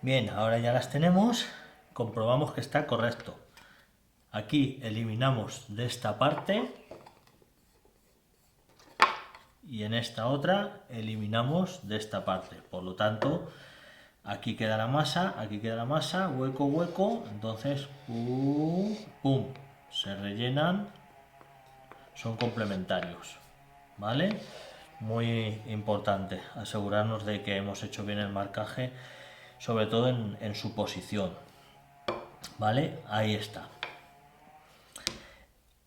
Bien, ahora ya las tenemos, comprobamos que está correcto. Aquí eliminamos de esta parte y en esta otra eliminamos de esta parte. Por lo tanto, aquí queda la masa, hueco, hueco, entonces pum, se rellenan, son complementarios, ¿vale? Muy importante asegurarnos de que hemos hecho bien el marcaje, sobre todo en su posición, ¿vale? Ahí está.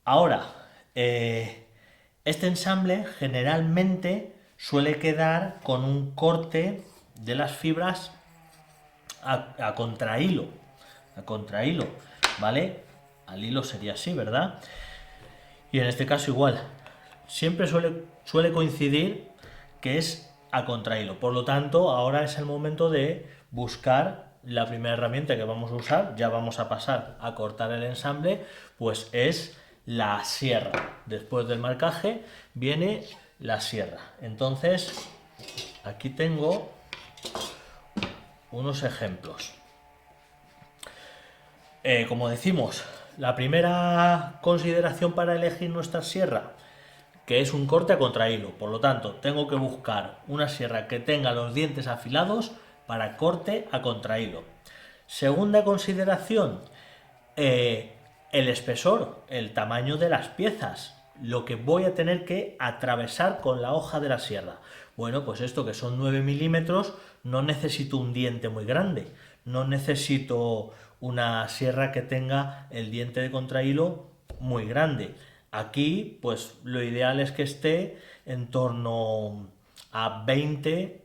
Ahora, este ensamble generalmente suele quedar con un corte de las fibras a contrahilo, ¿vale? Al hilo sería así, ¿verdad? Y en este caso igual, siempre suele coincidir que es a contrahilo. Por lo tanto, ahora es el momento de buscar la primera herramienta que vamos a usar. Ya vamos a pasar a cortar el ensamble, pues es la sierra. Después del marcaje viene la sierra. Entonces, aquí tengo unos ejemplos. Como decimos, la primera consideración para elegir nuestra sierra, que es un corte a contrahilo. Por lo tanto, tengo que buscar una sierra que tenga los dientes afilados para corte a contrahilo. Segunda consideración, el espesor, el tamaño de las piezas, lo que voy a tener que atravesar con la hoja de la sierra. Bueno, pues esto que son 9 milímetros, no necesito un diente muy grande, no necesito una sierra que tenga el diente de contrahilo muy grande. Aquí, pues lo ideal es que esté en torno a 20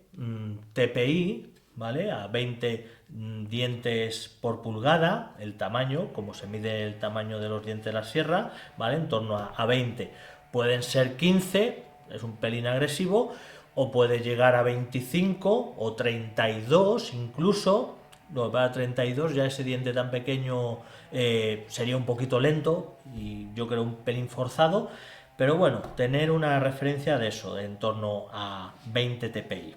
TPI, ¿vale? A 20 dientes por pulgada, el tamaño, como se mide el tamaño de los dientes de la sierra, ¿vale? En torno a 20. Pueden ser 15, es un pelín agresivo, o puede llegar a 25 o 32 incluso. No, para 32 ya ese diente tan pequeño sería un poquito lento y yo creo un pelín forzado, pero bueno, tener una referencia de eso, en torno a 20 TPI.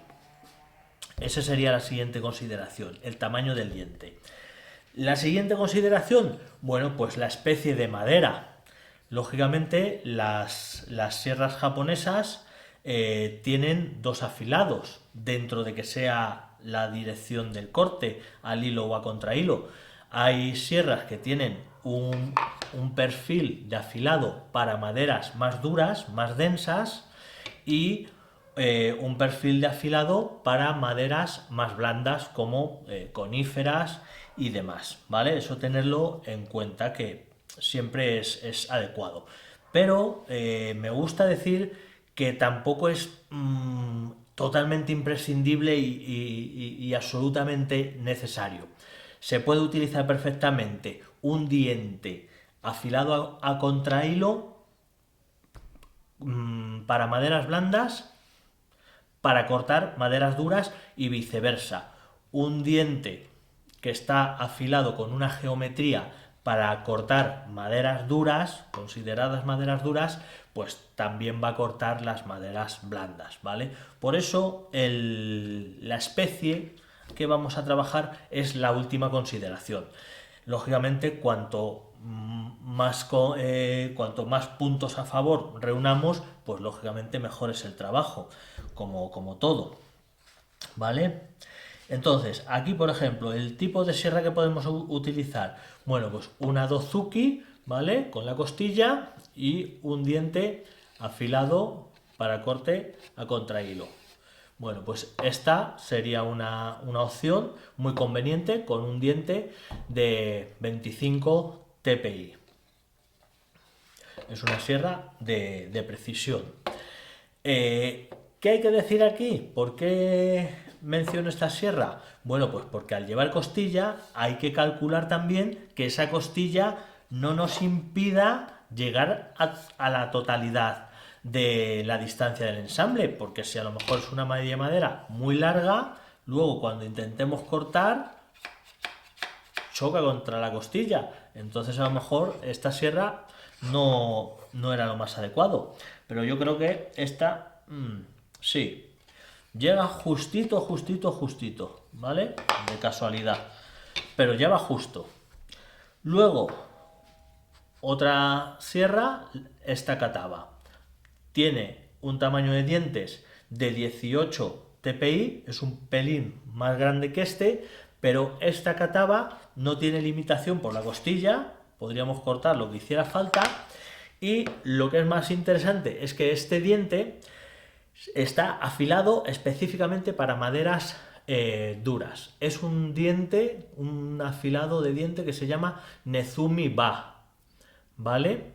Esa sería la siguiente consideración, el tamaño del diente. La siguiente consideración, bueno, pues la especie de madera. Lógicamente, las sierras japonesas tienen dos afilados, dentro de que sea la dirección del corte, al hilo o a contrahilo. Hay sierras que tienen un perfil de afilado para maderas más duras, más densas, y un perfil de afilado para maderas más blandas como coníferas y demás, ¿vale? Eso tenerlo en cuenta, que siempre es adecuado. Pero me gusta decir que tampoco es totalmente imprescindible y absolutamente necesario. Se puede utilizar perfectamente un diente afilado a contrahilo para maderas blandas, para cortar maderas duras y viceversa. Un diente que está afilado con una geometría para cortar maderas duras, consideradas maderas duras, pues también va a cortar las maderas blandas, ¿vale? Por eso la especie que vamos a trabajar es la última consideración. Lógicamente, cuanto más puntos a favor reunamos, pues lógicamente mejor es el trabajo, como todo, ¿vale? Entonces, aquí por ejemplo, el tipo de sierra que podemos utilizar, bueno, pues una Dozuki, ¿vale? Con la costilla y un diente afilado para corte a contrahilo. Bueno, pues esta sería una opción muy conveniente con un diente de 25 TPI. Es una sierra de precisión. ¿Qué hay que decir aquí? ¿Por qué menciono esta sierra? Bueno, pues porque al llevar costilla hay que también que esa costilla no nos impida llegar a la totalidad de la distancia del ensamble, porque si a lo mejor es una media madera muy larga, luego cuando intentemos cortar choca contra la costilla, entonces a lo mejor esta sierra no era lo más adecuado, pero yo creo que esta sí, llega justito, justito, justito. ¿vale? De casualidad. Pero ya va justo. Luego, otra sierra, esta Catava. Tiene un tamaño de dientes de 18 TPI, es un pelín más grande que este, pero esta Catava no tiene limitación por la costilla, podríamos cortar lo que hiciera falta, y lo que es más interesante es que este diente está afilado específicamente para maderas duras. Es un diente, un afilado de diente que se llama Nezumi Ba, ¿vale?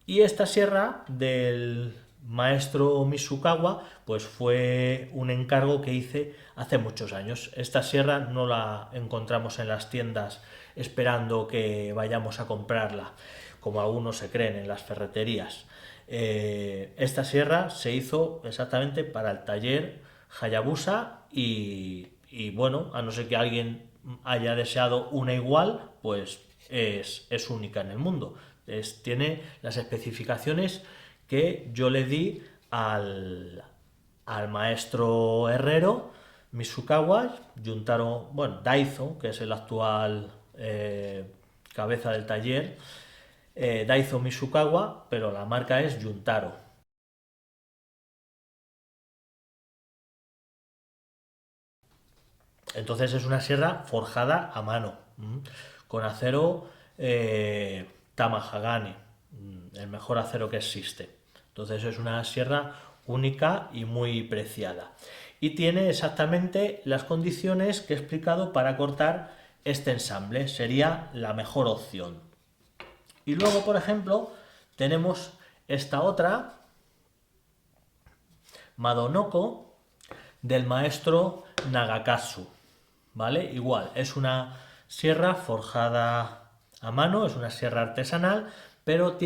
Y esta sierra del maestro Misukawa, pues fue un encargo que hice hace muchos años. Esta sierra no la encontramos en las tiendas esperando que vayamos a comprarla, como algunos se creen en las ferreterías. Esta sierra se hizo exactamente para el taller Hayabusa y bueno, a no ser que alguien haya deseado una igual, pues es única en el mundo. Tiene las especificaciones que yo le di al maestro herrero Misukawa, Juntaro, bueno, Daizo, que es el actual cabeza del taller, Daizo Misukawa, pero la marca es Juntaro. Entonces es una sierra forjada a mano, con acero Tamahagane, el mejor acero que existe. Entonces es una sierra única y muy preciada. Y tiene exactamente las condiciones que he explicado para cortar este ensamble. Sería la mejor opción. Y luego, por ejemplo, tenemos esta otra, Madonoko, del maestro Nagakatsu. ¿Vale? Igual, es una sierra forjada a mano, es una sierra artesanal, pero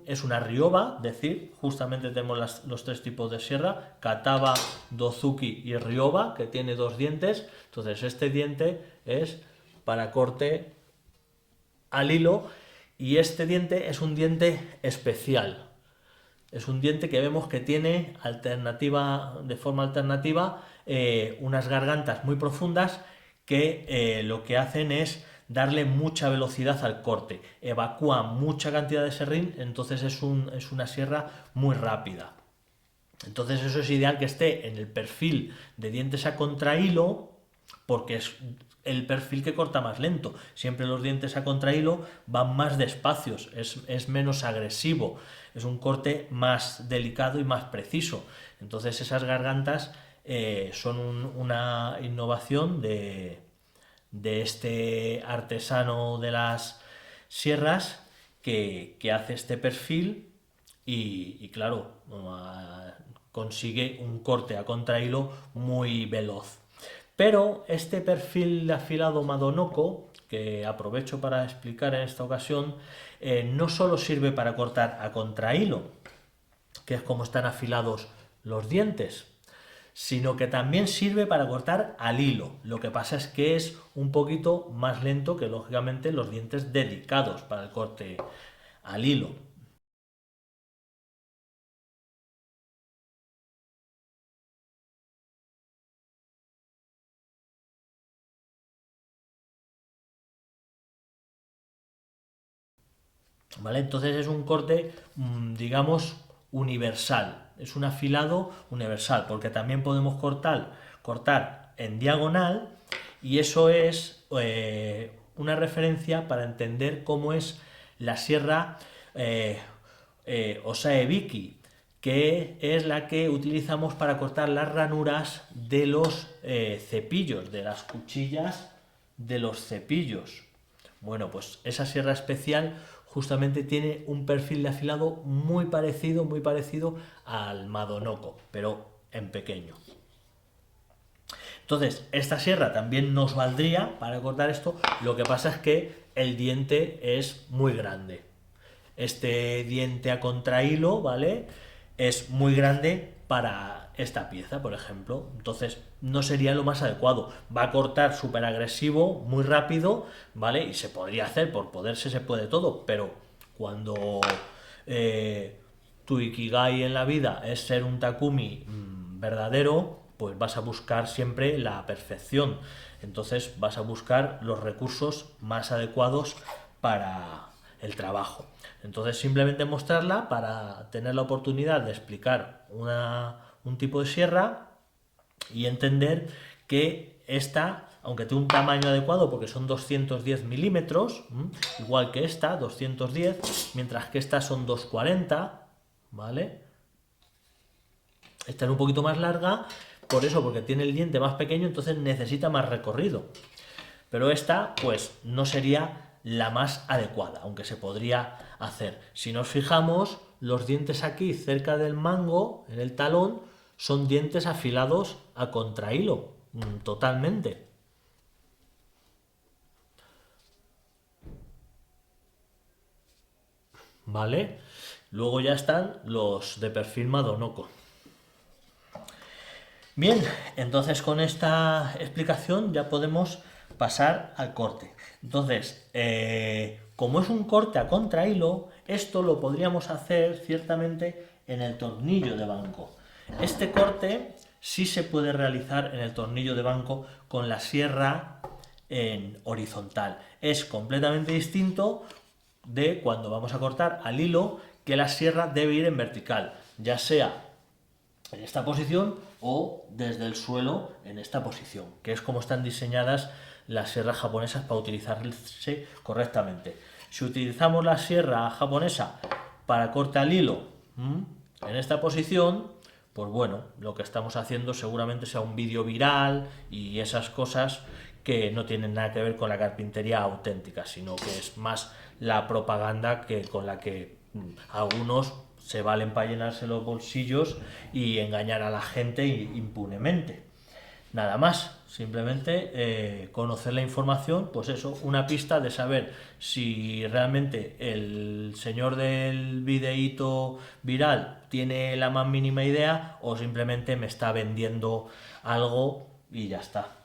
es una ryoba, es decir, justamente tenemos los tres tipos de sierra, Catava, Dozuki y ryoba, que tiene dos dientes. Entonces este diente es para corte al hilo y este diente es un diente especial. Es un diente que vemos que tiene de forma alternativa, unas gargantas muy profundas que lo que hacen es darle mucha velocidad al corte, evacúa mucha cantidad de serrín, entonces es una sierra muy rápida. Entonces eso es ideal que esté en el perfil de dientes a contrahilo, porque es el perfil que corta más lento. Siempre los dientes a contrahilo van más despacios, es menos agresivo, es un corte más delicado y más preciso. Entonces esas gargantas son una innovación de este artesano de las sierras que hace este perfil y claro, consigue un corte a contrahilo muy veloz. Pero este perfil de afilado Madonoko, que aprovecho para explicar en esta ocasión, no solo sirve para cortar a contrahilo, que es como están afilados los dientes, sino que también sirve para cortar al hilo. Lo que pasa es que es un poquito más lento que lógicamente los dientes dedicados para el corte al hilo. ¿Vale? Entonces es un corte, digamos, universal. Es un afilado universal, porque también podemos cortar en diagonal y eso es una referencia para entender cómo es la sierra Osaebiki, que es la que utilizamos para cortar las ranuras de los cepillos, de las cuchillas de los cepillos. Bueno, pues esa sierra especial justamente tiene un perfil de afilado muy parecido al Madonoko, pero en pequeño. Entonces, esta sierra también nos valdría para cortar esto, lo que pasa es que el diente es muy grande. Este diente a contrahilo, ¿vale? Es muy grande para esta pieza, por ejemplo. Entonces, no sería lo más adecuado. Va a cortar súper agresivo, muy rápido, ¿vale? Y se podría hacer, por poderse se puede todo, pero cuando tu ikigai en la vida es ser un Takumi verdadero, pues vas a buscar siempre la perfección. Entonces vas a buscar los recursos más adecuados para el trabajo. Entonces simplemente mostrarla para tener la oportunidad de explicar un tipo de sierra y entender que esta, aunque tiene un tamaño adecuado porque son 210 milímetros, igual que esta, 210, mientras que esta son 240, ¿vale? Esta es un poquito más larga, por eso, porque tiene el diente más pequeño, entonces necesita más recorrido. Pero esta, pues, no sería la más adecuada, aunque se podría hacer. Si nos fijamos, los dientes aquí cerca del mango, en el talón, son dientes afilados a contrahilo, totalmente. ¿Vale? Luego ya están los de perfil Madonoco. Bien, entonces con esta explicación ya podemos pasar al corte. Entonces, como es un corte a contrahilo, esto lo podríamos hacer ciertamente en el tornillo de banco. Este corte sí se puede realizar en el tornillo de banco con la sierra en horizontal. Es completamente distinto de cuando vamos a cortar al hilo, que la sierra debe ir en vertical, ya sea en esta posición o desde el suelo en esta posición, que es como están diseñadas las sierras japonesas para utilizarse correctamente. Si utilizamos la sierra japonesa para corte al hilo en esta posición, pues bueno, lo que estamos haciendo seguramente sea un vídeo viral y esas cosas que no tienen nada que ver con la carpintería auténtica, sino que es más la propaganda que con la que algunos se valen para llenarse los bolsillos y engañar a la gente impunemente. Nada más, simplemente conocer la información, pues eso, una pista de saber si realmente el señor del videíto viral tiene la más mínima idea o simplemente me está vendiendo algo y ya está.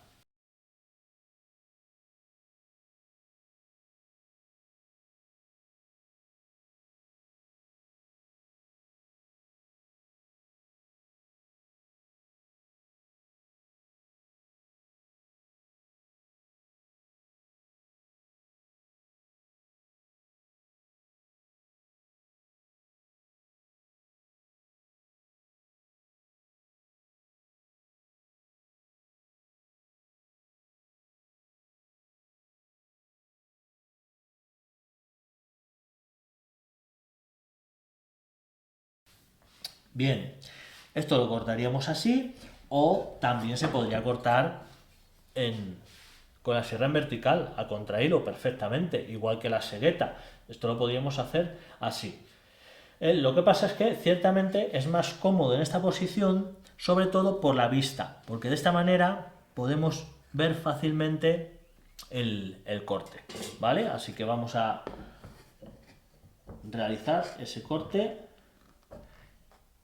Bien, esto lo cortaríamos así o también se podría cortar en, con la sierra en vertical, a contrahilo perfectamente, igual que la segueta. Esto lo podríamos hacer así. Lo que pasa es que ciertamente es más cómodo en esta posición, sobre todo por la vista, porque de esta manera podemos ver fácilmente el corte, ¿vale? Así que vamos a realizar ese corte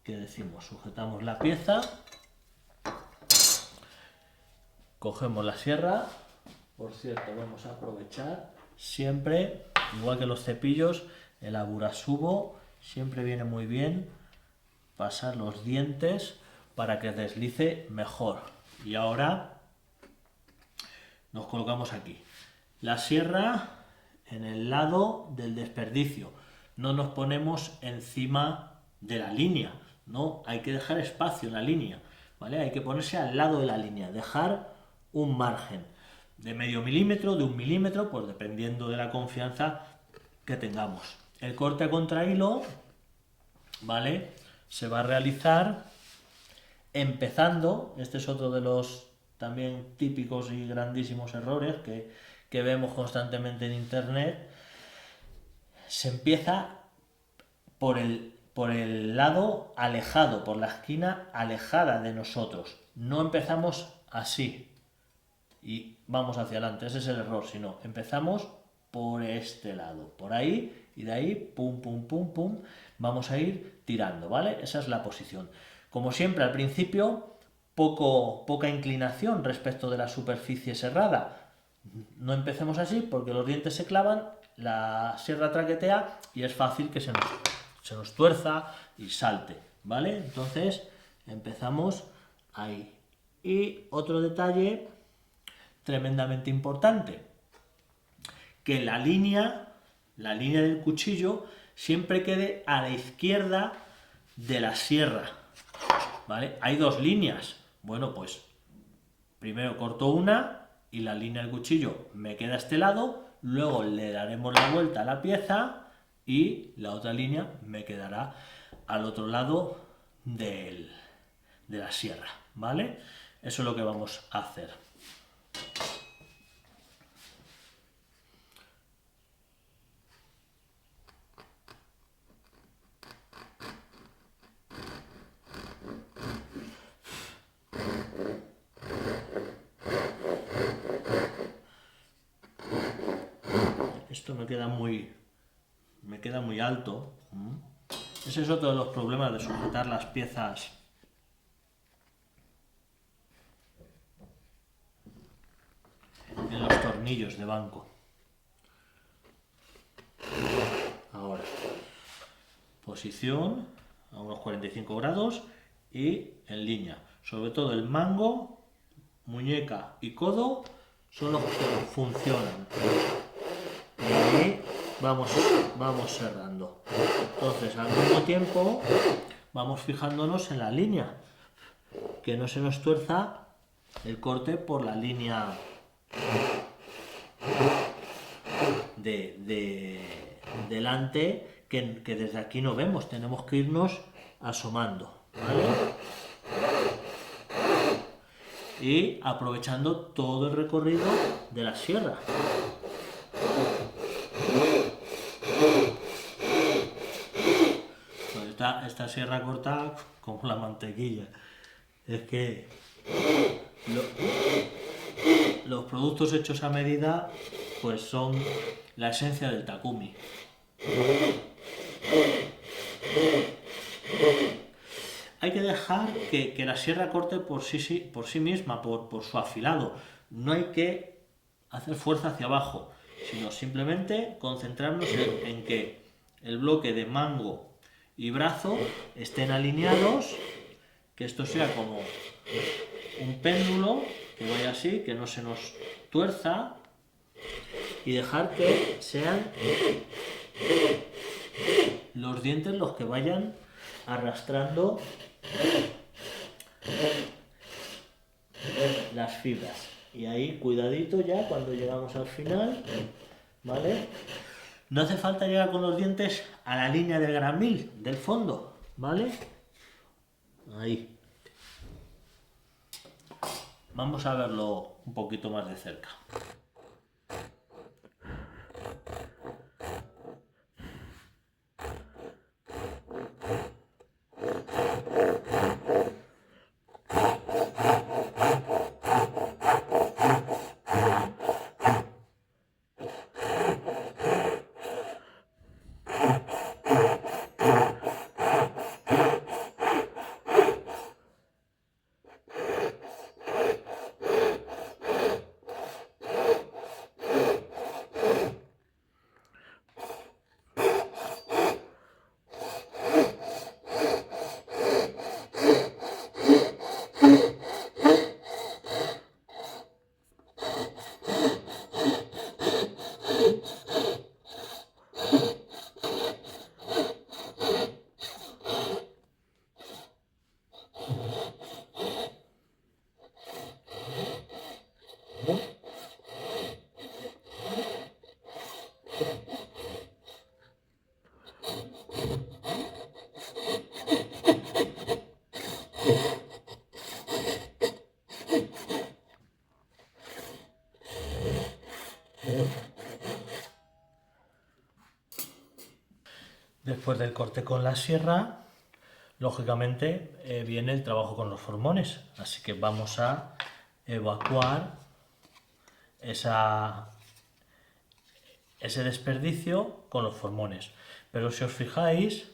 que decimos, sujetamos la pieza, cogemos la sierra, por cierto, vamos a aprovechar siempre, igual que los cepillos, el aburasubo, siempre viene muy bien pasar los dientes para que deslice mejor. Y ahora nos colocamos aquí. La sierra en el lado del desperdicio. No nos ponemos encima de la línea, no, hay que dejar espacio en la línea, ¿vale? Hay que ponerse al lado de la línea, dejar un margen de medio milímetro, de 1 milímetro, pues dependiendo de la confianza que tengamos. El corte a contrahilo, ¿vale? Se va a realizar empezando, este es otro de los también típicos y grandísimos errores que vemos constantemente en internet, se empieza por el lado alejado, por la esquina alejada de nosotros. No empezamos así y vamos hacia adelante, ese es el error, sino empezamos por este lado, por ahí, y de ahí, pum, pum, pum, pum, vamos a ir tirando, ¿vale? Esa es la posición. Como siempre, al principio, poca inclinación respecto de la superficie serrada. No empecemos así porque los dientes se clavan, la sierra traquetea y es fácil que se nos tuerza y salte, ¿vale? Entonces, empezamos ahí, Y otro detalle tremendamente importante, que la línea del cuchillo siempre quede a la izquierda de la sierra, ¿vale? Hay dos líneas. Bueno, pues primero corto una y la línea del cuchillo me queda a este lado, luego le daremos la vuelta a la pieza y la otra línea me quedará al otro lado de la sierra, ¿vale? Eso es lo que vamos a hacer. Esto me queda muy alto. Ese es otro de los problemas de sujetar las piezas en los tornillos de banco. Ahora, posición a unos 45 grados y en línea. Sobre todo el mango, muñeca y codo son los que funcionan. Y ahí vamos cerrando. Entonces, al mismo tiempo, vamos fijándonos en la línea, que no se nos tuerza el corte por la línea delante, que desde aquí no vemos, tenemos que irnos asomando, ¿vale? Y aprovechando todo el recorrido de la sierra. Pues esta sierra corta como la mantequilla. Es que los productos hechos a medida pues son la esencia del Takumi. Hay que dejar que la sierra corte por sí misma, por su afilado. No hay que hacer fuerza hacia abajo, sino simplemente concentrarnos en que el bloque de mango y brazo estén alineados, que esto sea como un péndulo, que vaya así, que no se nos tuerza, y dejar que sean los dientes los que vayan arrastrando las fibras. Y ahí cuidadito ya cuando llegamos al final, ¿vale? No hace falta llegar con los dientes a la línea del gramil del fondo, ¿vale? Ahí. Vamos a verlo un poquito más de cerca. Después del corte con la sierra, lógicamente viene el trabajo con los formones, así que vamos a evacuar ese desperdicio con los formones. Pero si os fijáis,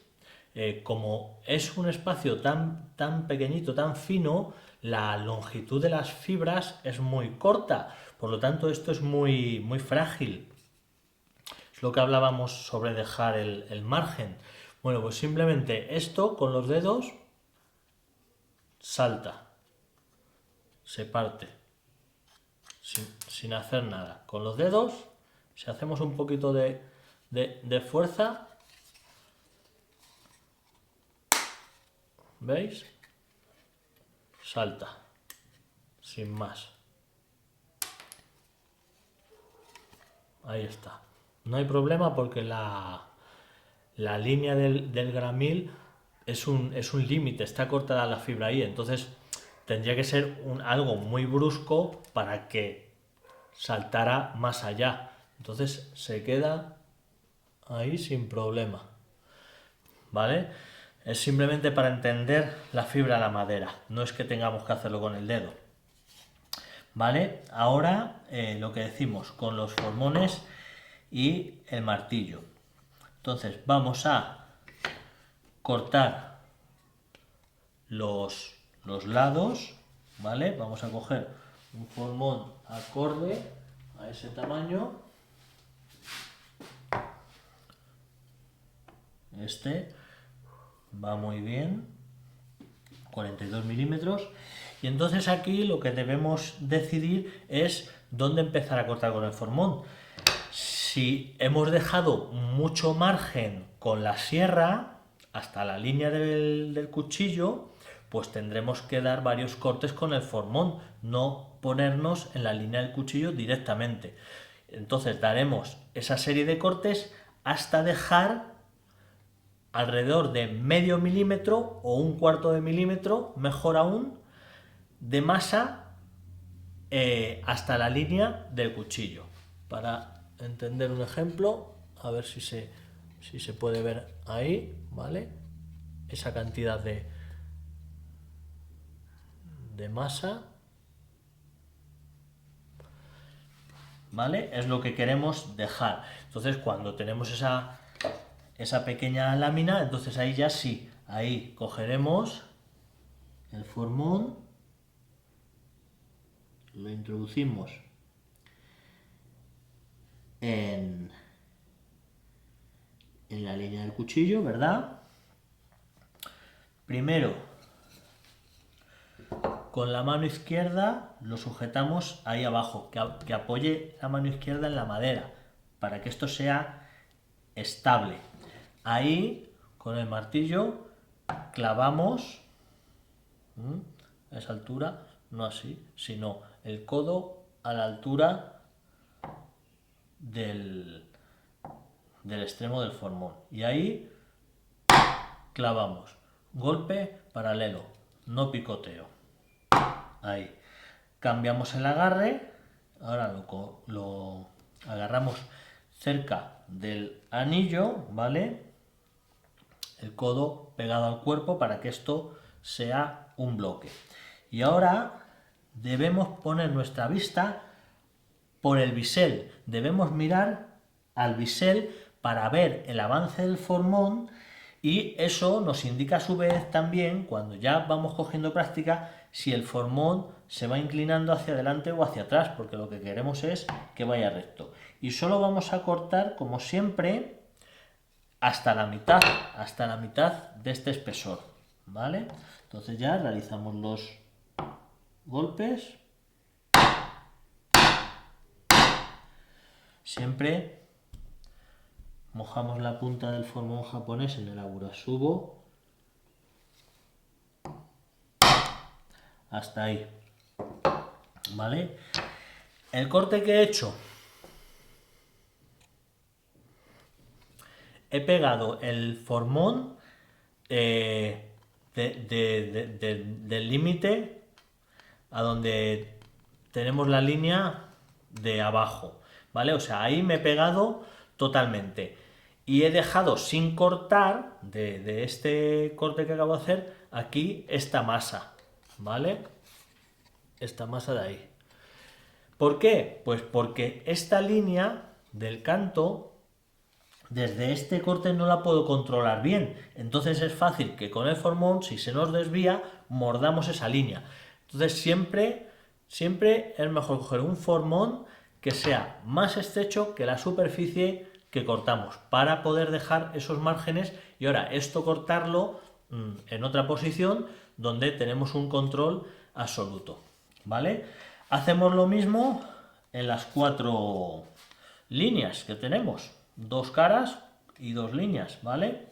como es un espacio tan pequeñito, tan fino, la longitud de las fibras es muy corta, por lo tanto esto es muy frágil. Es lo que hablábamos sobre dejar el margen. Bueno, pues simplemente esto con los dedos salta se parte sin hacer nada. Con los dedos, si hacemos un poquito de fuerza, ¿veis? Salta, sin más. Ahí está. No hay problema porque la línea del gramil es un límite, está cortada la fibra ahí, entonces tendría que ser algo muy brusco para que saltara más allá. Entonces se queda ahí sin problema. ¿Vale? Es simplemente para entender la fibra de la madera, no es que tengamos que hacerlo con el dedo. ¿Vale? Ahora lo que decimos con los formones y el martillo. Entonces vamos a cortar los lados, ¿vale? Vamos a coger un formón acorde a ese tamaño. Este va muy bien, 42 milímetros. Y entonces aquí lo que debemos decidir es dónde empezar a cortar con el formón. Si hemos dejado mucho margen con la sierra hasta la línea del cuchillo, pues tendremos que dar varios cortes con el formón, no ponernos en la línea del cuchillo directamente. Entonces daremos esa serie de cortes hasta dejar alrededor de medio milímetro o un cuarto de milímetro, mejor aún, de masa hasta la línea del cuchillo. Para entender un ejemplo, a ver si se puede ver ahí, ¿vale? Esa cantidad de masa, ¿vale? Es lo que queremos dejar. Entonces cuando tenemos esa pequeña lámina, entonces ahí ya sí, ahí cogeremos el formón, lo introducimos en la línea del cuchillo, ¿verdad? Primero, con la mano izquierda lo sujetamos ahí abajo, que apoye la mano izquierda en la madera, para que esto sea estable. Ahí, con el martillo, clavamos a esa altura, no así, sino el codo a la altura del extremo del formón. Y ahí clavamos. Golpe paralelo, no picoteo. Ahí. Cambiamos el agarre. Ahora lo agarramos cerca del anillo, ¿vale? El codo pegado al cuerpo para que esto sea un bloque. Y ahora debemos poner nuestra vista por el bisel. Debemos mirar al bisel para ver el avance del formón, y eso nos indica a su vez también, cuando ya vamos cogiendo práctica, si el formón se va inclinando hacia adelante o hacia atrás, porque lo que queremos es que vaya recto. Y solo vamos a cortar, como siempre, hasta la mitad de este espesor, ¿vale? Entonces ya realizamos los golpes. Siempre mojamos la punta del formón japonés en el aburasubo hasta ahí, ¿vale? El corte que he hecho, he pegado el formón del límite a donde tenemos la línea de abajo, ¿vale? O sea, ahí me he pegado totalmente. Y he dejado sin cortar, de este corte que acabo de hacer, aquí esta masa, ¿vale? Esta masa de ahí. ¿Por qué? Pues porque esta línea del canto, desde este corte no la puedo controlar bien. Entonces es fácil que con el formón, si se nos desvía, mordamos esa línea. Entonces siempre es mejor coger un formón que sea más estrecho que la superficie que cortamos, para poder dejar esos márgenes, y ahora esto cortarlo en otra posición donde tenemos un control absoluto. ¿vale? Hacemos lo mismo en las 4 líneas que tenemos, 2 caras y 2 líneas, ¿vale?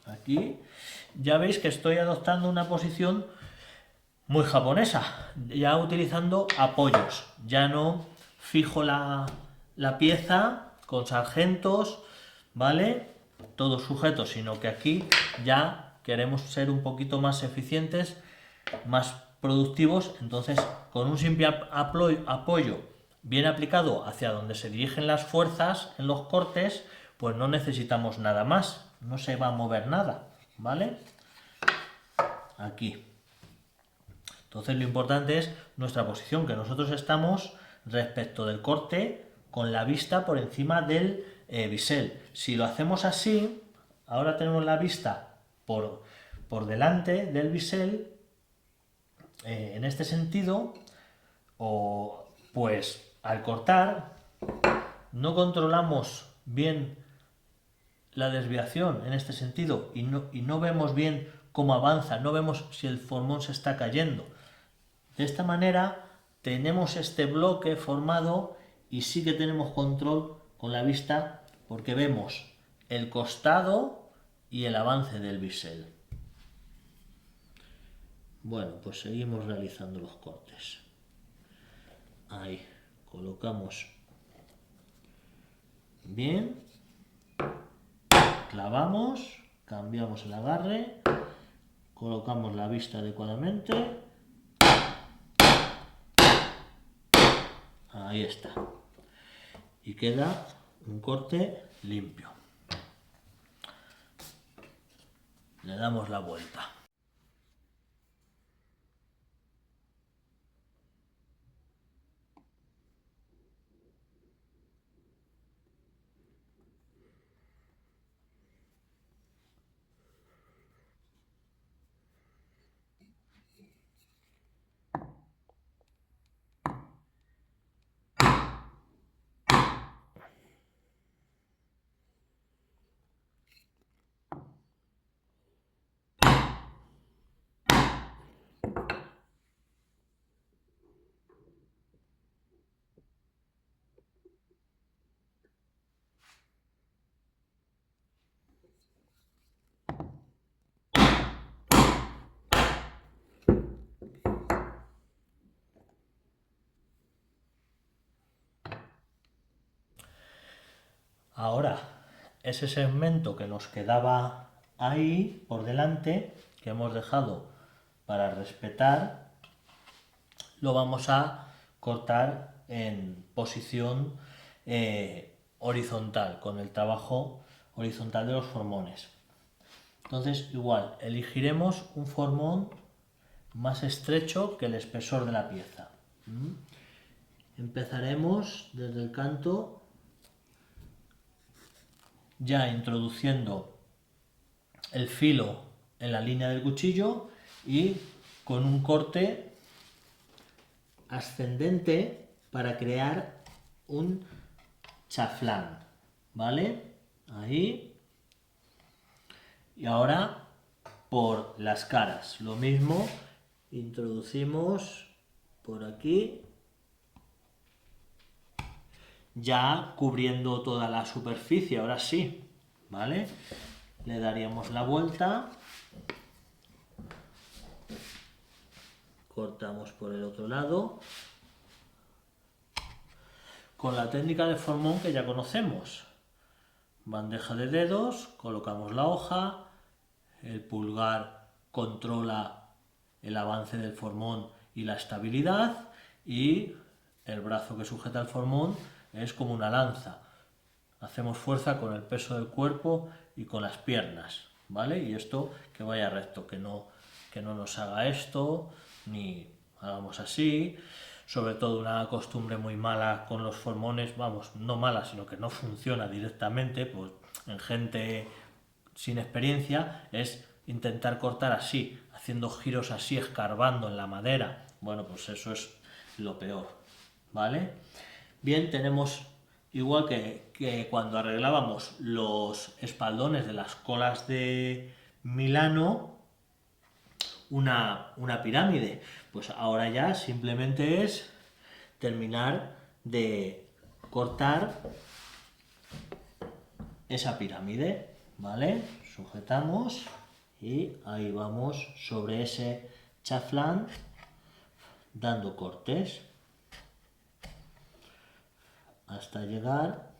Aquí ya veis que estoy adoptando una posición muy japonesa, ya utilizando apoyos, ya no fijo la pieza con sargentos, ¿vale? Todos sujetos, sino que aquí ya queremos ser un poquito más eficientes, más productivos, entonces con un simple apoyo bien aplicado hacia donde se dirigen las fuerzas en los cortes, pues no necesitamos nada más, no se va a mover nada, ¿vale? Aquí. Entonces lo importante es nuestra posición, que nosotros estamos respecto del corte con la vista por encima del bisel. Si lo hacemos así, ahora tenemos la vista por delante del bisel, en este sentido, pues al cortar no controlamos bien la desviación en este sentido y no vemos bien cómo avanza, no vemos si el formón se está cayendo. De esta manera tenemos este bloque formado y sí que tenemos control con la vista porque vemos el costado y el avance del bisel. Bueno, pues seguimos realizando los cortes. Ahí, colocamos bien, clavamos, cambiamos el agarre, colocamos la vista adecuadamente. Ahí está. Y queda un corte limpio. Le damos la vuelta. Ahora, ese segmento que nos quedaba ahí por delante, que hemos dejado para respetar, lo vamos a cortar en posición horizontal, con el trabajo horizontal de los formones. Entonces, igual, elegiremos un formón más estrecho que el espesor de la pieza. Empezaremos desde el canto ya introduciendo el filo en la línea del cuchillo y con un corte ascendente para crear un chaflán, ¿vale? Ahí. Y ahora por las caras, lo mismo, introducimos por aquí, ya cubriendo toda la superficie, ahora sí, ¿vale? Le daríamos la vuelta, cortamos por el otro lado, con la técnica de formón que ya conocemos. Bandeja de dedos, colocamos la hoja, el pulgar controla el avance del formón y la estabilidad, y el brazo que sujeta el formón es como una lanza. Hacemos fuerza con el peso del cuerpo y con las piernas, ¿vale? Y esto que vaya recto, que no nos haga esto, ni hagamos así. Sobre todo una costumbre muy mala con los formones, vamos, no mala, sino que no funciona directamente, pues en gente sin experiencia, es intentar cortar así, haciendo giros así, escarbando en la madera. Bueno, pues eso es lo peor, ¿vale? Bien, tenemos, igual que cuando arreglábamos los espaldones de las colas de Milano, una pirámide. Pues ahora ya simplemente es terminar de cortar esa pirámide, ¿vale? Sujetamos y ahí vamos sobre ese chaflán dando cortes hasta llegar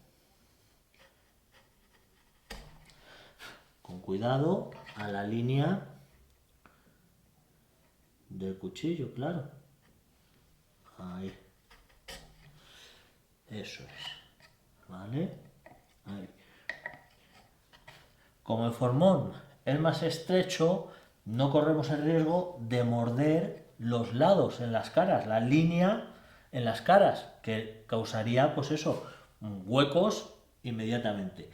con cuidado a la línea del cuchillo, claro. Ahí. Eso es. ¿Vale? Ahí. Como el formón es más estrecho, no corremos el riesgo de morder los lados en las caras, la línea en las caras, que causaría, pues eso, huecos inmediatamente.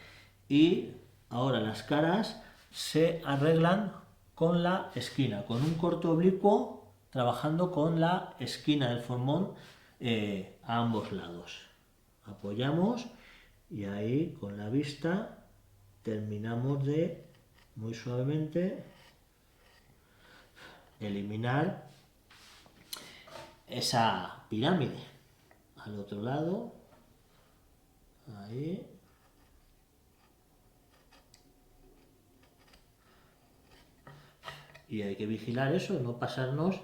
Y ahora las caras se arreglan con la esquina, con un corte oblicuo, trabajando con la esquina del formón a ambos lados. Apoyamos y ahí con la vista terminamos de muy suavemente eliminar esa pirámide. Al otro lado, ahí. Y hay que vigilar eso, no pasarnos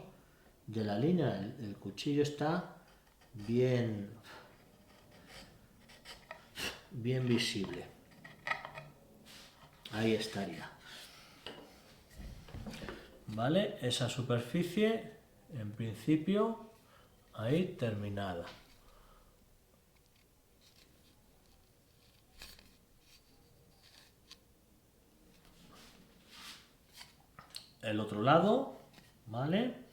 de la línea. El cuchillo está bien visible. Ahí estaría. ¿Vale? Esa superficie, en principio, ahí terminada. El otro lado, ¿vale?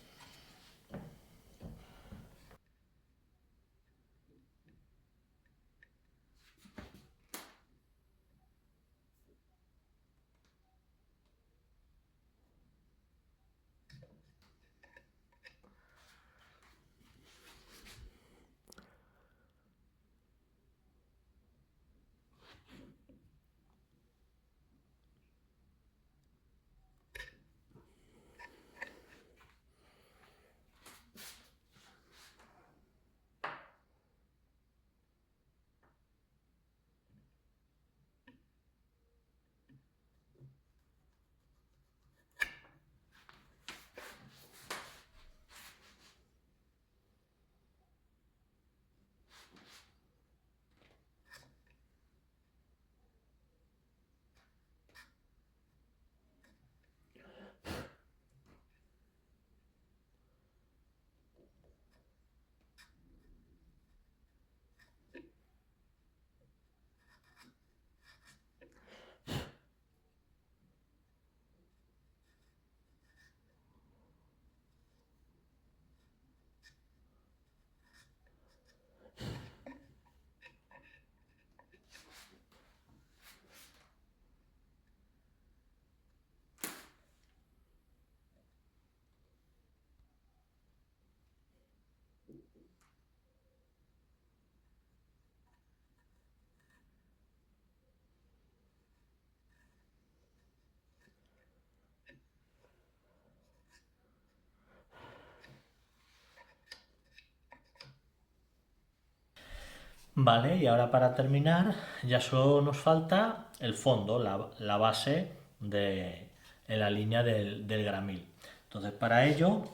Vale, y ahora para terminar, ya solo nos falta el fondo, la base en la línea del gramil. Entonces, para ello,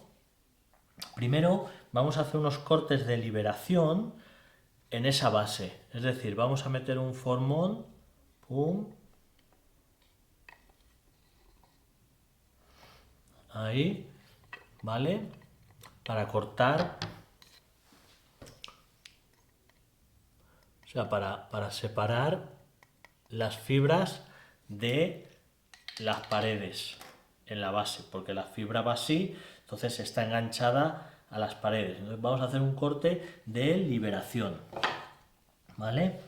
primero vamos a hacer unos cortes de liberación en esa base. Es decir, vamos a meter un formón, pum, ahí, ¿vale? Para cortar, o sea, para separar las fibras de las paredes en la base, porque la fibra va así, entonces está enganchada a las paredes. Entonces vamos a hacer un corte de liberación, ¿vale?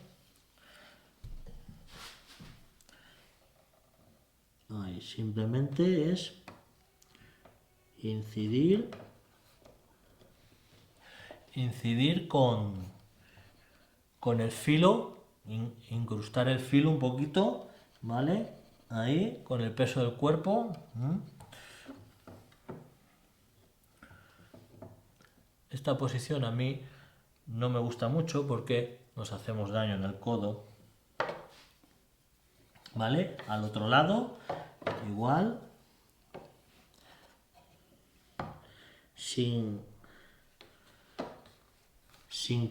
Ahí simplemente es incidir con el filo, incrustar el filo un poquito, ¿vale? Ahí, con el peso del cuerpo. Esta posición a mí no me gusta mucho porque nos hacemos daño en el codo. ¿Vale? Al otro lado, igual, sin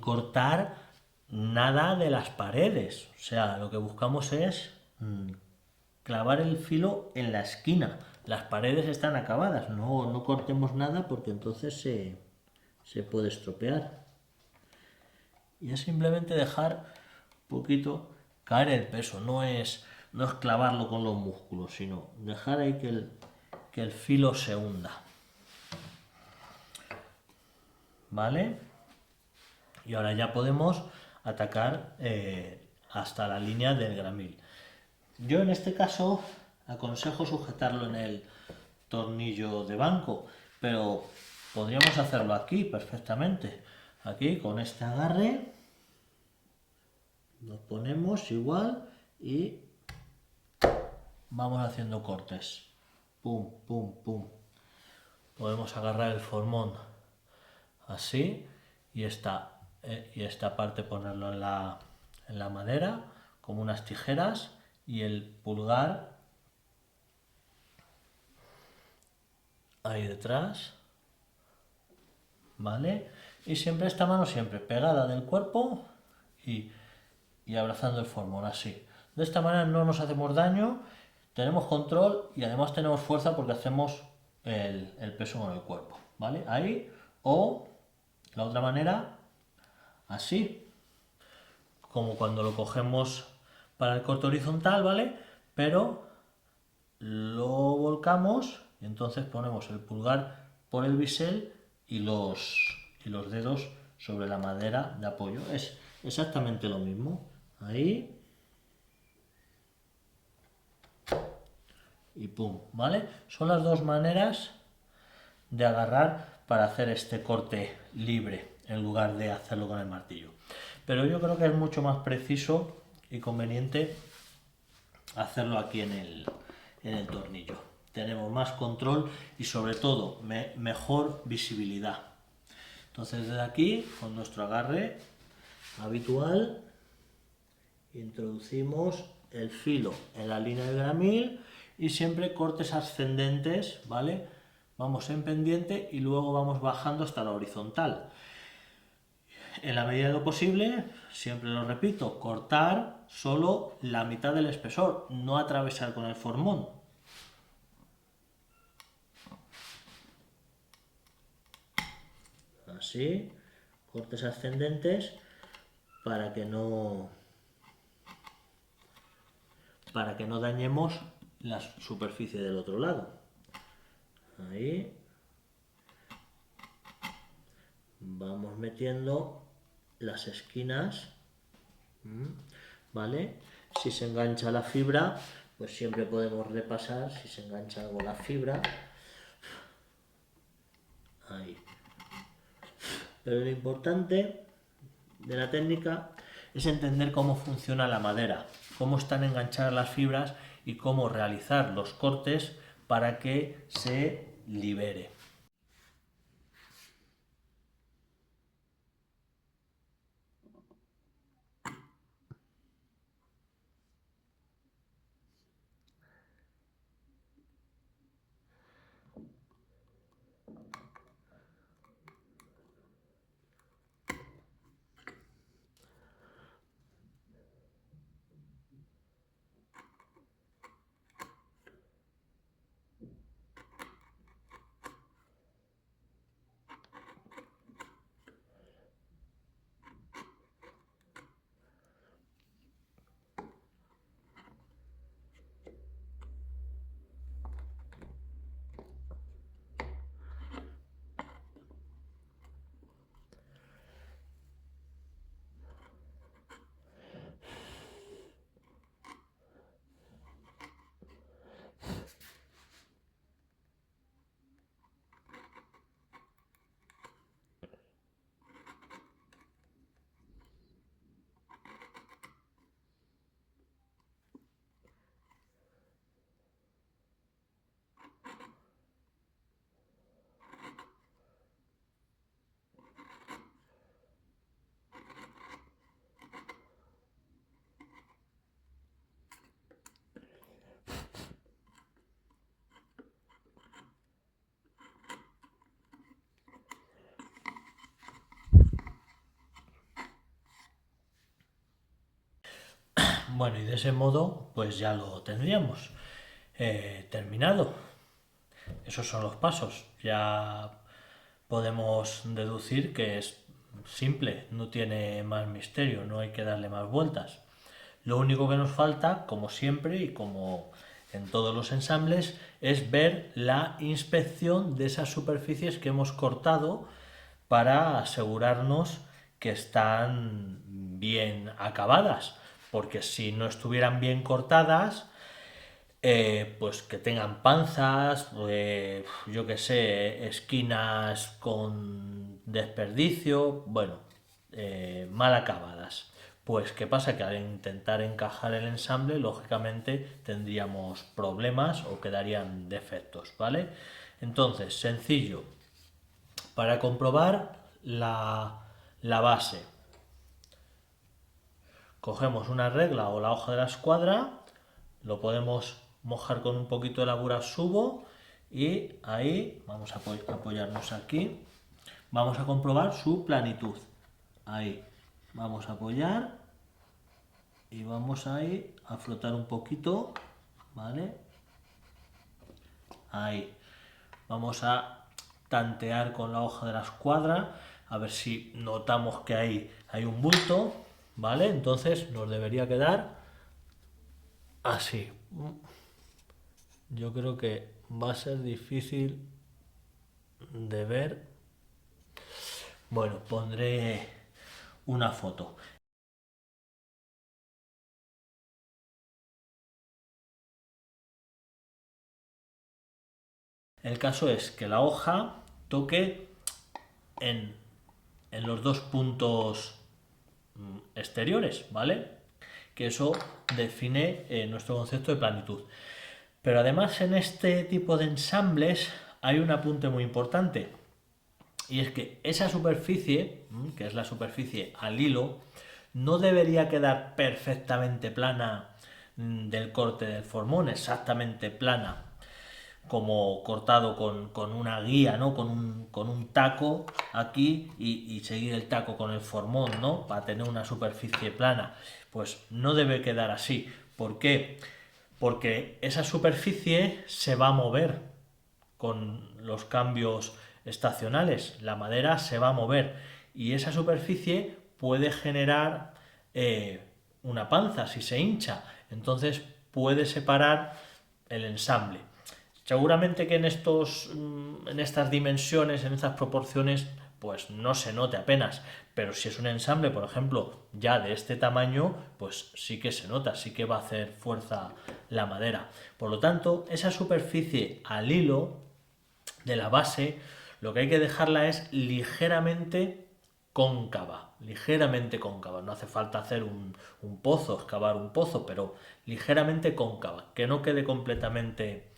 cortar nada de las paredes. O sea, lo que buscamos es clavar el filo en la esquina. Las paredes están acabadas, no cortemos nada porque entonces se puede estropear. Y es simplemente dejar un poquito caer el peso, no es clavarlo con los músculos, sino dejar ahí que el filo se hunda. ¿Vale? Y ahora ya podemos atacar hasta la línea del gramil. Yo en este caso aconsejo sujetarlo en el tornillo de banco, pero podríamos hacerlo aquí perfectamente. Aquí con este agarre nos ponemos igual y vamos haciendo cortes. Pum, pum, pum. Podemos agarrar el formón así y esta parte ponerlo en la madera como unas tijeras y el pulgar ahí detrás, ¿vale? Y siempre esta mano siempre pegada del cuerpo y abrazando el formón así. De esta manera no nos hacemos daño, tenemos control y además tenemos fuerza porque hacemos el peso con el cuerpo, ¿vale? Ahí, o la otra manera, así, como cuando lo cogemos para el corte horizontal, ¿vale? Pero lo volcamos y entonces ponemos el pulgar por el bisel y los dedos sobre la madera de apoyo. Es exactamente lo mismo. Ahí. Y pum, ¿vale? Son las dos maneras de agarrar para hacer este corte libre en lugar de hacerlo con el martillo. Pero yo creo que es mucho más preciso y conveniente hacerlo aquí en el tornillo. Tenemos más control y sobre todo mejor visibilidad. Entonces desde aquí, con nuestro agarre habitual, introducimos el filo en la línea del gramil y siempre cortes ascendentes, ¿vale? Vamos en pendiente y luego vamos bajando hasta la horizontal. En la medida de lo posible, siempre lo repito, cortar solo la mitad del espesor, no atravesar con el formón. Así, cortes ascendentes para que no dañemos la superficie del otro lado. Ahí vamos metiendo las esquinas, ¿vale? Si se engancha la fibra, pues siempre podemos repasar si se engancha algo la fibra. Ahí. Pero lo importante de la técnica es entender cómo funciona la madera, cómo están enganchadas las fibras y cómo realizar los cortes para que se libere. Bueno, y de ese modo pues ya lo tendríamos terminado. Esos son los pasos. Ya podemos deducir que es simple, no tiene más misterio, no hay que darle más vueltas. Lo único que nos falta, como siempre y como en todos los ensambles, es ver la inspección de esas superficies que hemos cortado para asegurarnos que están bien acabadas, porque si no estuvieran bien cortadas, pues que tengan panzas, yo que sé, esquinas con desperdicio, bueno, mal acabadas. Pues qué pasa que al intentar encajar el ensamble, lógicamente tendríamos problemas o quedarían defectos, ¿vale? Entonces, sencillo, para comprobar la base, cogemos una regla o la hoja de la escuadra, lo podemos mojar con un poquito de labura subo y ahí vamos a apoyarnos aquí, vamos a comprobar su planitud. Ahí vamos a apoyar y vamos ahí a frotar un poquito, ¿vale? Ahí vamos a tantear con la hoja de la escuadra a ver si notamos que hay un bulto, ¿vale? Entonces nos debería quedar así. Yo creo que va a ser difícil de ver. Bueno, pondré una foto. El caso es que la hoja toque en, en los dos puntos exteriores, ¿vale? Que eso define nuestro concepto de planitud. Pero además en este tipo de ensambles hay un apunte muy importante. Y es que esa superficie, que es la superficie al hilo, no debería quedar perfectamente plana del corte del formón, exactamente plana, como cortado con una guía, ¿no? Con un taco aquí y seguir el taco con el formón, ¿no? Para tener una superficie plana. Pues no debe quedar así. ¿Por qué? Porque esa superficie se va a mover con los cambios estacionales. La madera se va a mover y esa superficie puede generar una panza si se hincha. Entonces puede separar el ensamble. Seguramente que en estas dimensiones, en estas proporciones, pues no se note apenas. Pero si es un ensamble, por ejemplo, ya de este tamaño, pues sí que se nota, sí que va a hacer fuerza la madera. Por lo tanto, esa superficie al hilo de la base, lo que hay que dejarla es ligeramente cóncava, ligeramente cóncava. No hace falta hacer un pozo, excavar un pozo, pero ligeramente cóncava, que no quede completamente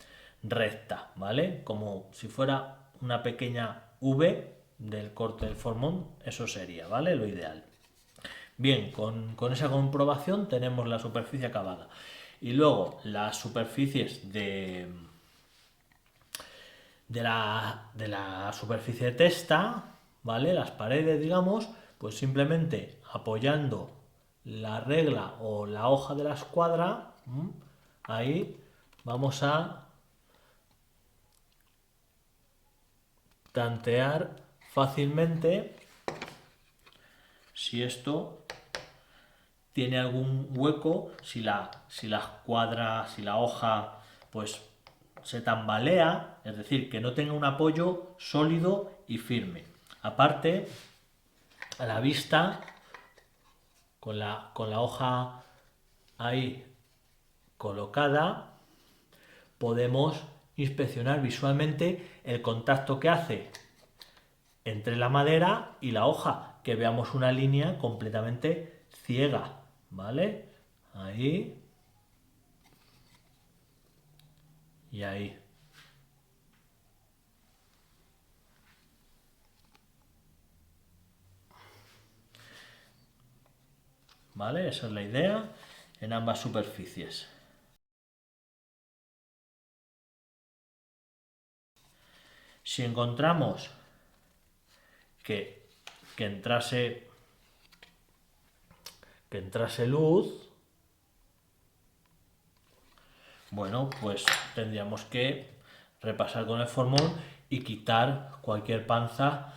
recta, ¿vale? Como si fuera una pequeña V del corte del formón, eso sería, ¿vale? Lo ideal. Bien, con esa comprobación tenemos la superficie acabada. Y luego las superficies de la superficie de testa, ¿vale? Las paredes, digamos, pues simplemente apoyando la regla o la hoja de la escuadra, ahí vamos a tantear fácilmente si esto tiene algún hueco, si la escuadra, si la hoja, pues se tambalea, es decir, que no tenga un apoyo sólido y firme. Aparte, a la vista, con la hoja ahí colocada, podemos inspeccionar visualmente el contacto que hace entre la madera y la hoja, que veamos una línea completamente ciega, ¿vale? Ahí y ahí. ¿Vale? Esa es la idea en ambas superficies. Si encontramos que, que entrase luz, bueno, pues tendríamos que repasar con el formol y quitar cualquier panza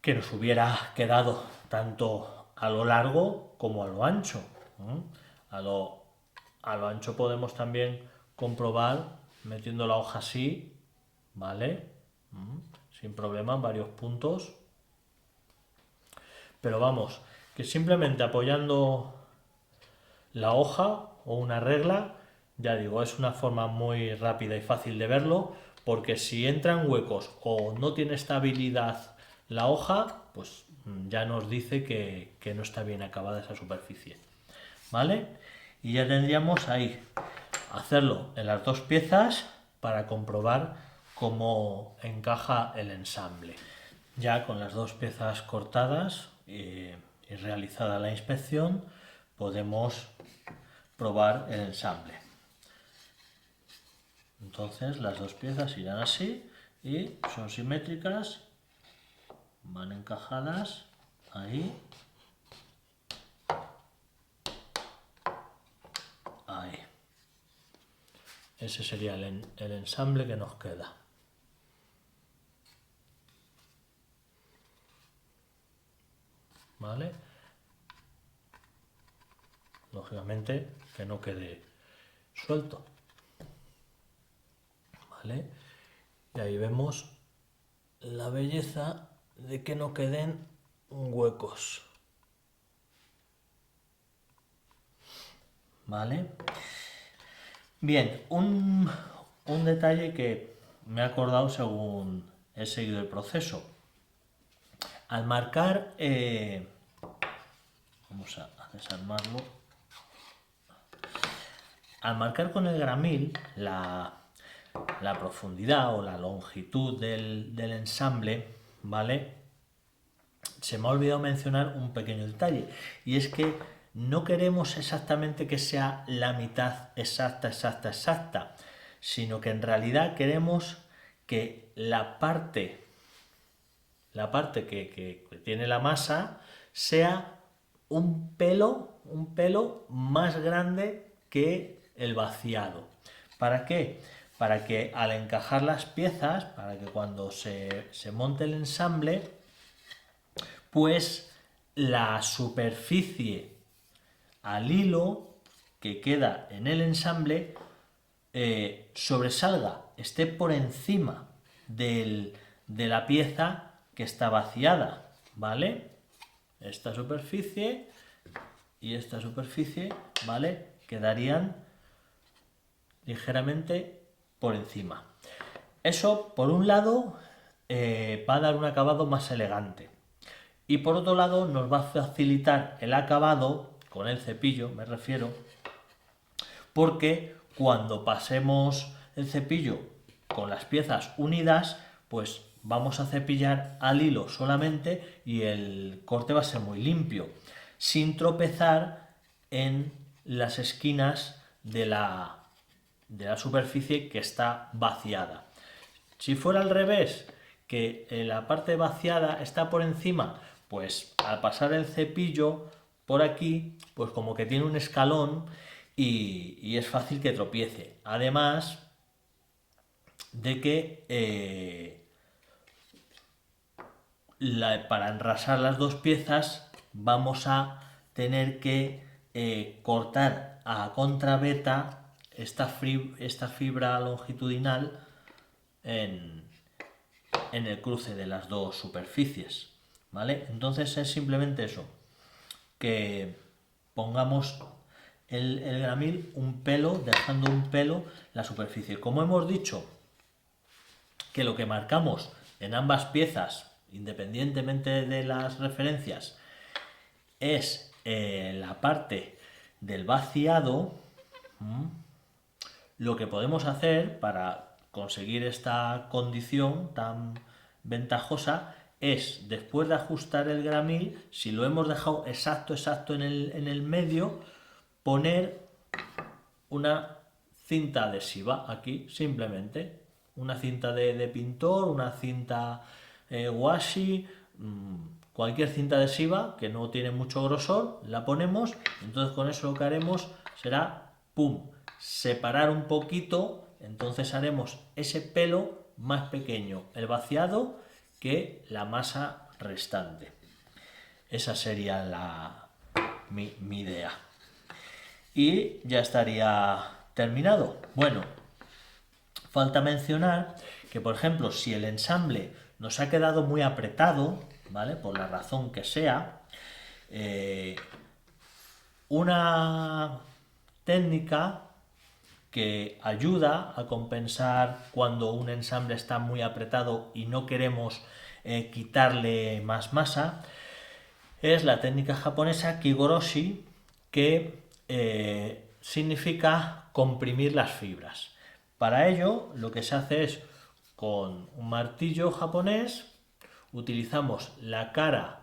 que nos hubiera quedado tanto a lo largo como a lo ancho. A lo ancho podemos también comprobar metiendo la hoja así, ¿vale? Sin problema en varios puntos. Pero vamos, que simplemente apoyando la hoja o una regla, ya digo, es una forma muy rápida y fácil de verlo, porque si entran huecos o no tiene estabilidad la hoja, pues ya nos dice que no está bien acabada esa superficie. ¿Vale? Y ya tendríamos ahí hacerlo en las dos piezas para comprobar cómo encaja el ensamble. Ya con las dos piezas cortadas y realizada la inspección, podemos probar el ensamble. Entonces las dos piezas irán así y son simétricas, van encajadas ahí, ahí. Ese sería el ensamble que nos queda. ¿Vale? Lógicamente que no quede suelto. ¿Vale? Y ahí vemos la belleza de que no queden huecos. ¿Vale? Bien, un detalle que me he acordado según he seguido el proceso. Al marcar, vamos a desarmarlo. Al marcar con el gramil la profundidad o la longitud del ensamble, ¿vale? Se me ha olvidado mencionar un pequeño detalle, y es que no queremos exactamente que sea la mitad exacta, sino que en realidad queremos que la parte que tiene la masa sea un pelo más grande que el vaciado. ¿Para qué? Para que al encajar las piezas, para que cuando se monte el ensamble, pues la superficie al hilo que queda en el ensamble sobresalga, esté por encima de la pieza que está vaciada, ¿vale? Esta superficie y esta superficie, ¿vale? Quedarían ligeramente por encima. Eso, por un lado, va a dar un acabado más elegante. Y por otro lado, nos va a facilitar el acabado, con el cepillo me refiero, porque cuando pasemos el cepillo con las piezas unidas, pues vamos a cepillar al hilo solamente y el corte va a ser muy limpio, sin tropezar en las esquinas de la superficie que está vaciada. Si fuera al revés, que la parte vaciada está por encima, pues al pasar el cepillo por aquí, pues como que tiene un escalón y es fácil que tropiece. Además de que para enrasar las dos piezas vamos a tener que cortar a contrabeta esta fibra longitudinal en el cruce de las dos superficies, ¿vale? Entonces es simplemente eso, que pongamos el gramil un pelo, dejando un pelo la superficie. Como hemos dicho, que lo que marcamos en ambas piezas, independientemente de las referencias, es la parte del vaciado, lo que podemos hacer para conseguir esta condición tan ventajosa es, después de ajustar el gramil, si lo hemos dejado exacto en el medio, poner una cinta adhesiva aquí, simplemente una cinta de pintor, una cinta washi, cualquier cinta adhesiva que no tiene mucho grosor, la ponemos. Entonces con eso lo que haremos será pum, separar un poquito, entonces haremos ese pelo más pequeño, el vaciado, que la masa restante. Esa sería mi idea. Y ya estaría terminado. Bueno, falta mencionar que, por ejemplo, si el ensamble nos ha quedado muy apretado, ¿vale? Por la razón que sea, una técnica que ayuda a compensar cuando un ensamble está muy apretado y no queremos quitarle más masa es la técnica japonesa Kigoroshi, que significa comprimir las fibras. Para ello, lo que se hace es, con un martillo japonés, utilizamos la cara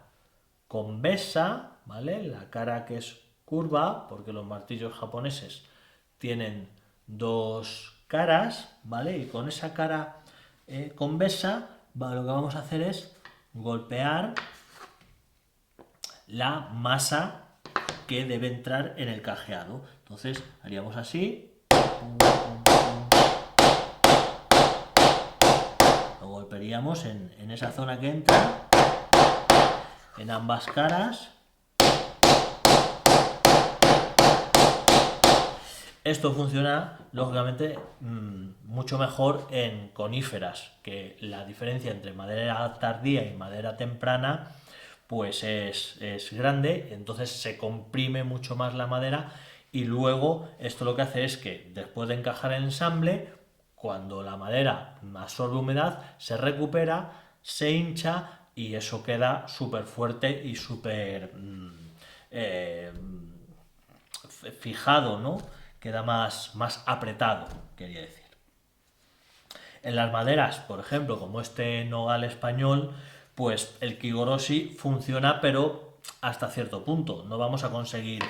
convexa, ¿vale? La cara que es curva, porque los martillos japoneses tienen dos caras, ¿vale? Y con esa cara convexa, lo que vamos a hacer es golpear la masa que debe entrar en el cajeado. Entonces haríamos así, lo golpearíamos en esa zona que entra, en ambas caras. Esto funciona, lógicamente, mucho mejor en coníferas, que la diferencia entre madera tardía y madera temprana pues es grande, entonces se comprime mucho más la madera y luego esto lo que hace es que después de encajar el ensamble, cuando la madera absorbe humedad, se recupera, se hincha y eso queda súper fuerte y súper fijado, ¿no? Queda más apretado, quería decir. En las maderas, por ejemplo, como este nogal español, pues el Kigoroshi funciona, pero hasta cierto punto. No vamos a conseguir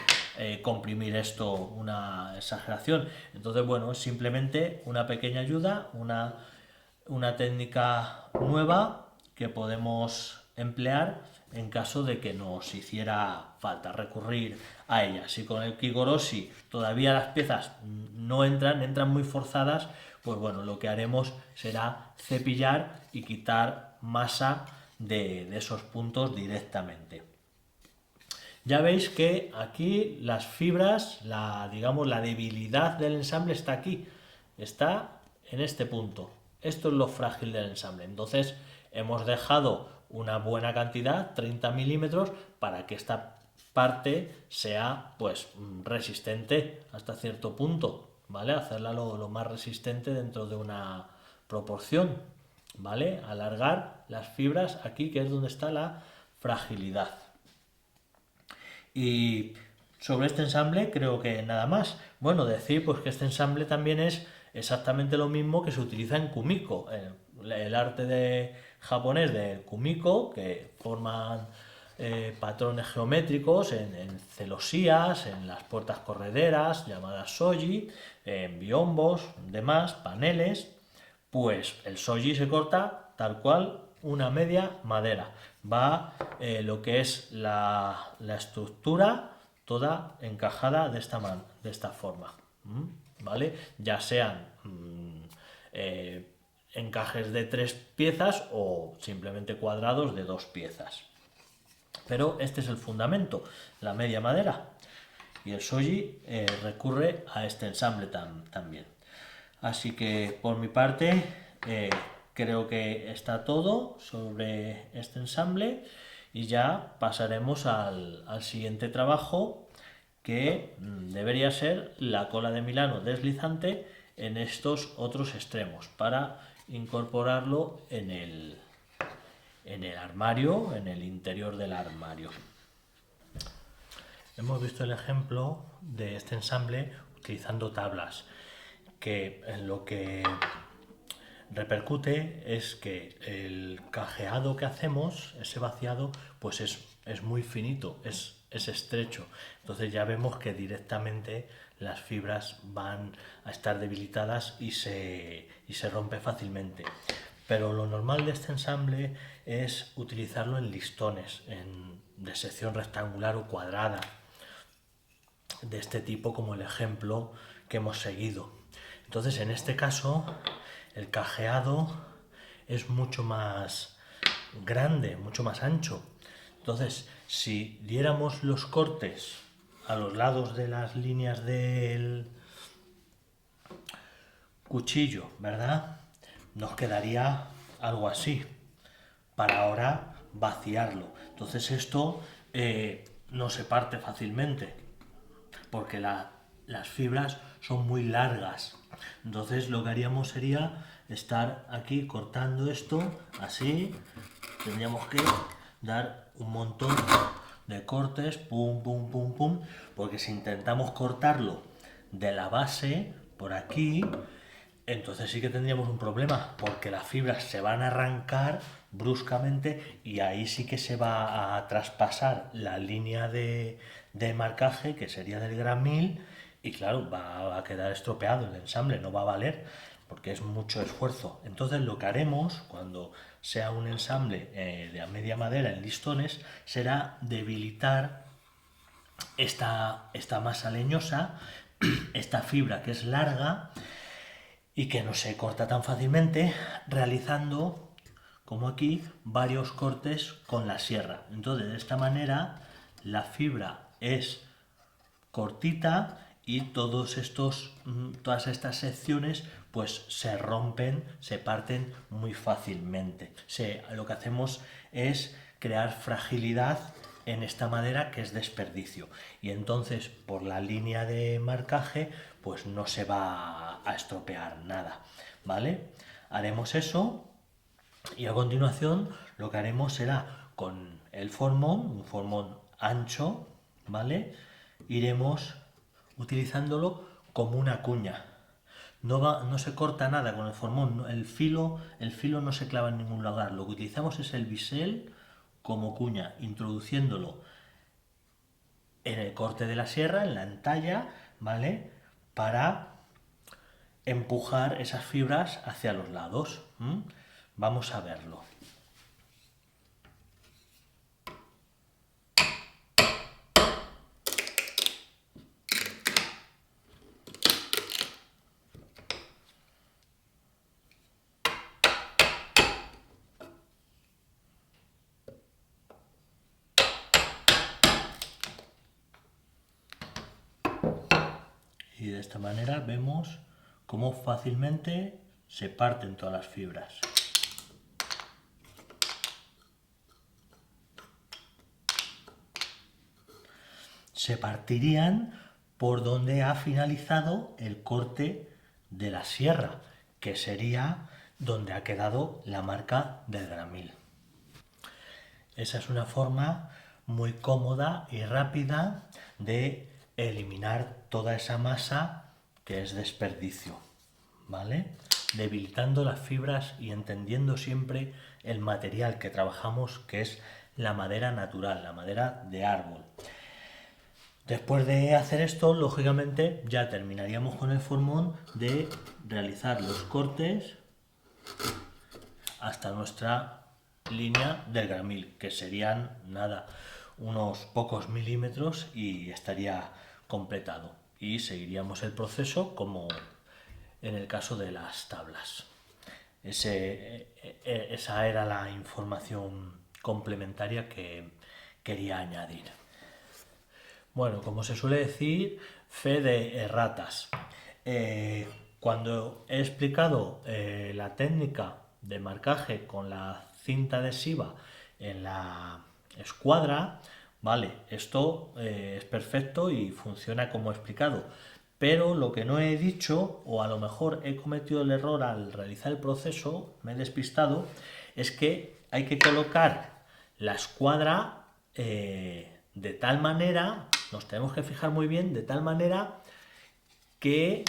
comprimir esto una exageración. Entonces, bueno, es simplemente una pequeña ayuda, una técnica nueva que podemos emplear en caso de que nos hiciera falta recurrir a ella. Si con el Kigoroshi todavía las piezas no entran muy forzadas, pues bueno, lo que haremos será cepillar y quitar masa de esos puntos directamente. Ya veis que aquí las fibras, digamos, la debilidad del ensamble está aquí, está en este punto. Esto es lo frágil del ensamble. Entonces hemos dejado una buena cantidad, 30 milímetros, para que esta parte sea pues resistente hasta cierto punto, ¿vale? Hacerla lo más resistente dentro de una proporción, ¿vale? Alargar las fibras aquí, que es donde está la fragilidad. Y sobre este ensamble creo que nada más. Bueno, decir pues que este ensamble también es exactamente lo mismo que se utiliza en kumiko, el arte japonés del kumiko, que forman patrones geométricos en celosías, en las puertas correderas llamadas shoji, en biombos, demás, paneles. Pues el shoji se corta tal cual una media madera. Va lo que es la estructura toda encajada de esta forma. ¿Vale? Ya sean encajes de 3 piezas o simplemente cuadrados de 2 piezas. Pero este es el fundamento, la media madera. Y el shoji recurre a este ensamble también. Así que por mi parte creo que está todo sobre este ensamble y ya pasaremos al siguiente trabajo, que debería ser la cola de Milano deslizante en estos otros extremos para incorporarlo en el armario, en el interior del armario. Hemos visto el ejemplo de este ensamble utilizando tablas, que en lo que repercute es que el cajeado que hacemos, ese vaciado, pues es muy finito, es estrecho. Entonces ya vemos que directamente las fibras van a estar debilitadas y se rompe fácilmente. Pero lo normal de este ensamble es utilizarlo en listones, de sección rectangular o cuadrada. de este tipo como el ejemplo que hemos seguido. Entonces, en este caso, el cajeado es mucho más grande, mucho más ancho. Entonces, si diéramos los cortes a los lados de las líneas del cuchillo, ¿verdad? Nos quedaría algo así, para ahora vaciarlo. Entonces esto no se parte fácilmente, porque las fibras son muy largas. Entonces lo que haríamos sería estar aquí cortando esto así. Tendríamos que dar un montón de cortes, pum, pum, pum, pum, porque si intentamos cortarlo de la base por aquí, entonces sí que tendríamos un problema, porque las fibras se van a arrancar bruscamente y ahí sí que se va a traspasar la línea de marcaje, que sería del gran 1000, y claro, va a quedar estropeado el ensamble, no va a valer, porque es mucho esfuerzo. Entonces lo que haremos cuando sea un ensamble de a media madera en listones será debilitar esta masa leñosa, esta fibra que es larga y que no se corta tan fácilmente, realizando, como aquí, varios cortes con la sierra. Entonces, de esta manera, la fibra es cortita y todas estas secciones pues se rompen, se parten muy fácilmente. Lo que hacemos es crear fragilidad en esta madera, que es desperdicio, y entonces por la línea de marcaje pues no se va a estropear nada, ¿vale? Haremos eso y a continuación lo que haremos será con el formón, un formón ancho, ¿vale? Iremos utilizándolo como una cuña. No se corta nada con el formón, el filo no se clava en ningún lugar. Lo que utilizamos es el bisel como cuña, introduciéndolo en el corte de la sierra, en la entalla, ¿vale? Para empujar esas fibras hacia los lados. Vamos a verlo. Y de esta manera vemos cómo fácilmente se parten todas las fibras. Se partirían por donde ha finalizado el corte de la sierra, que sería donde ha quedado la marca del gramil. Esa es una forma muy cómoda y rápida de eliminar toda esa masa que es desperdicio, ¿vale? Debilitando las fibras y entendiendo siempre el material que trabajamos, que es la madera natural, la madera de árbol. Después de hacer esto, lógicamente, ya terminaríamos con el formón de realizar los cortes hasta nuestra línea del gramil, que serían nada, unos pocos milímetros y estaría completado. Y seguiríamos el proceso como en el caso de las tablas. Esa era la información complementaria que quería añadir. Bueno, como se suele decir, fe de erratas. Cuando he explicado la técnica de marcaje con la cinta adhesiva en la escuadra, vale, esto es perfecto y funciona como he explicado. Pero lo que no he dicho, o a lo mejor he cometido el error al realizar el proceso, me he despistado, es que hay que colocar la escuadra de tal manera, nos tenemos que fijar muy bien, de tal manera que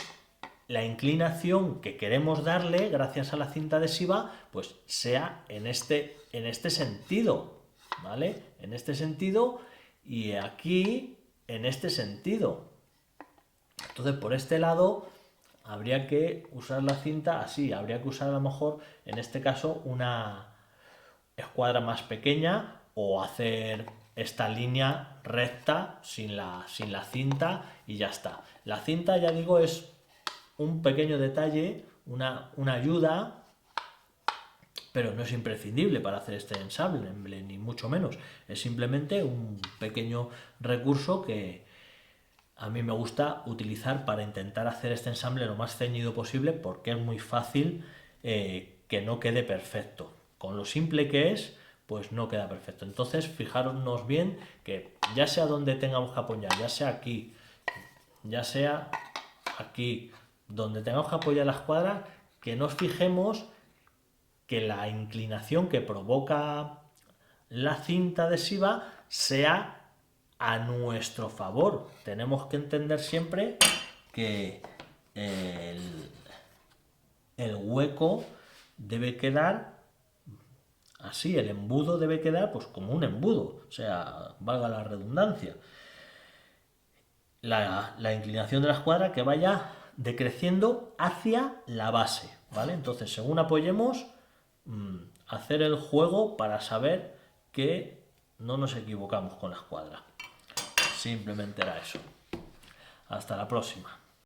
la inclinación que queremos darle gracias a la cinta adhesiva pues sea en este sentido, ¿vale? En este sentido y aquí en este sentido. Entonces por este lado habría que usar la cinta así, habría que usar a lo mejor en este caso una escuadra más pequeña o hacer esta línea recta sin la cinta y ya está. La cinta, ya digo, es un pequeño detalle, una ayuda, pero no es imprescindible para hacer este ensamble, ni mucho menos. Es simplemente un pequeño recurso que a mí me gusta utilizar para intentar hacer este ensamble lo más ceñido posible, porque es muy fácil que no quede perfecto. Con lo simple que es, pues no queda perfecto. Entonces, fijaros bien que ya sea donde tengamos que apoyar, ya sea aquí, ya sea aquí, donde tengamos que apoyar la escuadra, que nos fijemos que la inclinación que provoca la cinta adhesiva sea a nuestro favor. Tenemos que entender siempre que el hueco debe quedar así, el embudo debe quedar pues como un embudo, o sea, valga la redundancia. La inclinación de la escuadra que vaya decreciendo hacia la base, ¿vale? Entonces, según apoyemos, hacer el juego para saber que no nos equivocamos con la escuadra. Simplemente era eso. Hasta la próxima.